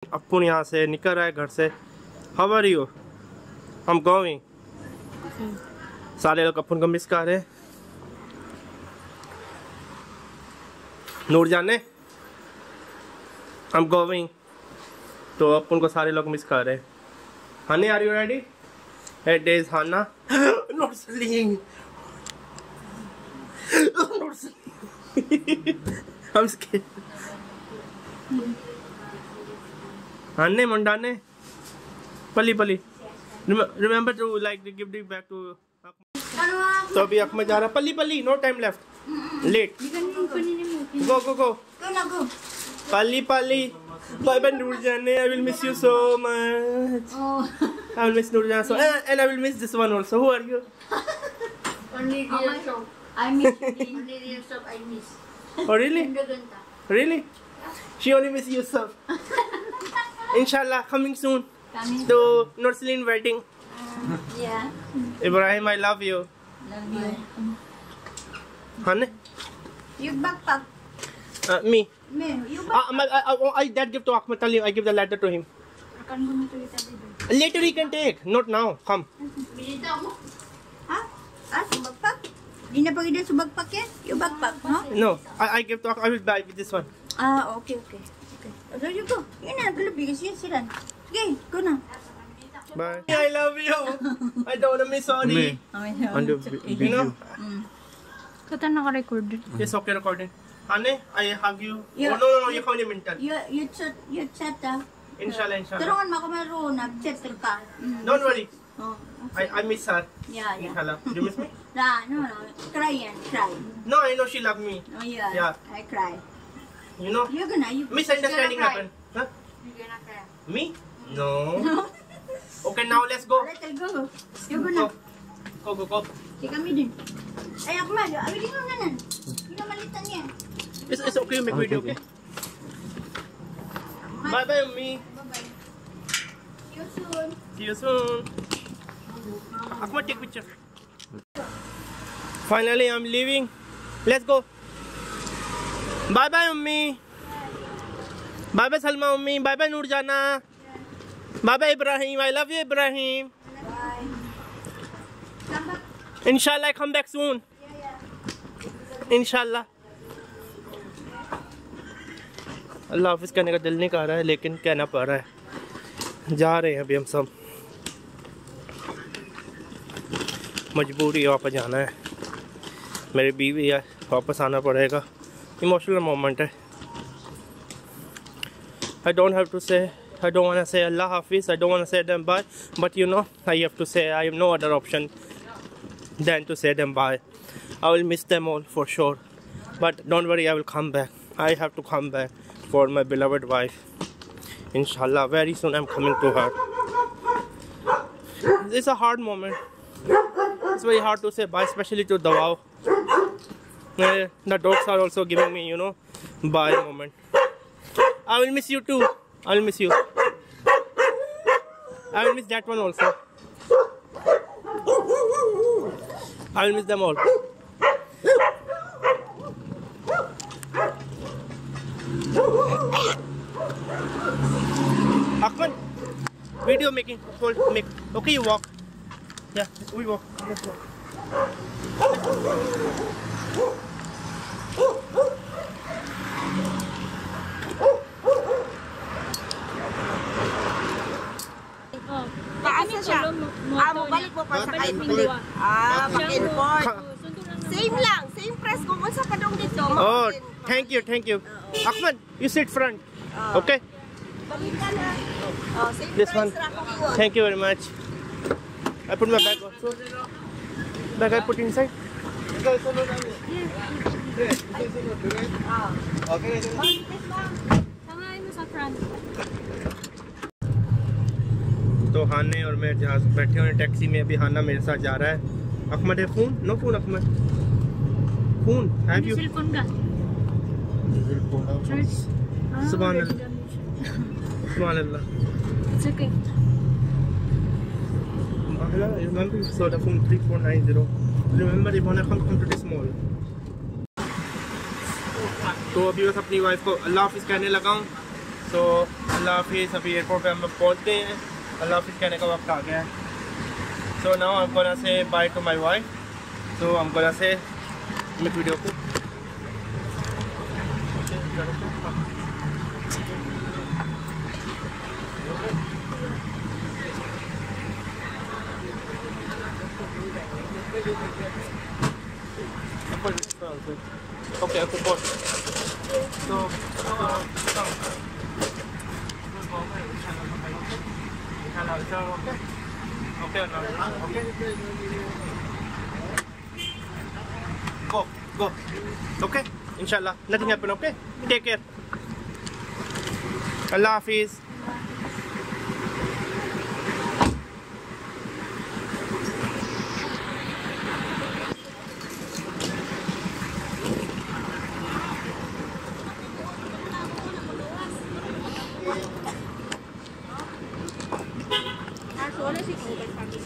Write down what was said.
अपुन यहाँ से निकल रहा है घर से। How are you? I am going. सारे लोग अपुन को मिस कर रहे हैं। नूर जाने आई एम गोइंग, तो अपुन को सारे लोग मिस कर रहे हैं। Honey are you ready? It is Hannah. Not sleeping. Not sleeping. I'm scared. Hanne Mondane. Pali. Remember to like to give it back to. तो अभी अकमत जा रहा है। Polly no time left, let. Go Polly bye bye नूरजाने, I will miss you so much. I will miss Nurjana so, and I will miss this one also. Who are you? Only real shop. I miss only real shop. I miss. Oh really? Really? She only miss Yusuf. Inshallah, coming soon. To Nurslin wedding. Yeah. Ibrahim, I love you. Love you. Hanne? You backpack. Me. Me. You backpack. I that give to Ahmed Ali. I give the letter to him. Later he can take, not now. Come. Ha? Backpack? Di na pagida sa backpack yan? Yung backpack, no? No, I give to. I will buy with this one. Okay. So you go. Yan na, galabi kasi yan sila. Sige, go na. Bye. I love you. I don't wanna miss sorry. You know? Kata naka-record. Yes, okay, recording. Hane, I hug you. Oh no, you can't mental. You chat Inshallah. Tulungan mo ako meron, nag-chat ka. Don't worry. Oh. I miss her. Yeah. Inshallah. You miss me? No. Cry. No, I know she love me. Oh yeah. Yeah. I cry. You know? You're gonna. Misunderstanding happened. Huh? You're gonna cry. Me? No. Okay, now let's go. Alright, go. You're gonna. Go. Si kami din. Ay, ako man. Abi din mo nanan. Hindi na malitan niya. It's okay, you make video, okay? Bye, Ummi. Bye. See you soon. See you soon. Ahmed, take picture. Finally, I'm leaving. Let's go. Bye, Ummi. Bye, Salma, Ummi. Bye, Nurjana. Bye, Ibrahim. I love you, Ibrahim. Bye. Come back. Inshallah, I come back soon. Yeah. इंशाल्लाह। अल्लाह हाफिज़ कहने का दिल नहीं कर रहा है, लेकिन कहना पड़ रहा है। जा रहे हैं अभी हम सब, मजबूरी है, वापस जाना है। मेरी बीवी है, वापस आना पड़ेगा। इमोशनल मोमेंट है। I don't want to say Allah Hafiz, I don't want to say them bye, but you know, I have to say I have no other option than to say them bye. I will miss them all for sure, but don't worry, I will come back. I have to come back for my beloved wife. Inshallah, very soon I'm coming to her. It's a hard moment. It's very hard to say bye, especially to Dawao. The dogs are also giving me, you know, bye moment. I will miss you too. I will miss you. I will miss that one also. I will miss them all. Ahmed, video making. Okay, you walk. Yeah, we walk. Let's walk. Paasa siya? Balik mo pa sa kay Philip. Back-and-forth. Same lang. Same press kung unsa ka dong dito. Oh, thank you. Ahmed, you sit front. Okay? Balikan na. Same This price one. ra kung iwan. Thank you very much. I put my bag also. Bag I put inside. Sangayin mo sa front. तो हाने और मैं जहाँ बैठे हुए taxi में, अभी हाना मेरे साथ जा रहा है। अहमद है phone? No phone Ahmad. Phone have you? Cellphone ka? Charge? Subhanallah. already damaged. Subhanallah. It's okay. Remember you saw the phone 3490. Remember if wanna come to this mall. तो अभी बस अपनी वाइफ को अल्लाह हाफिज़ कहने लगा हूँ। सो अल्लाह हाफिज़। अभी एयरपोर्ट पे हम पहुँच गए हैं, अल्लाह हाफिज़ कहने का वक्त आ गया है। So now I am gonna say by two my wife. So I am gonna say make video को ओके ओके बोल तो okay go okay inshallah nothing happen okay take care Allah Hafiz Soalnya sih kalau family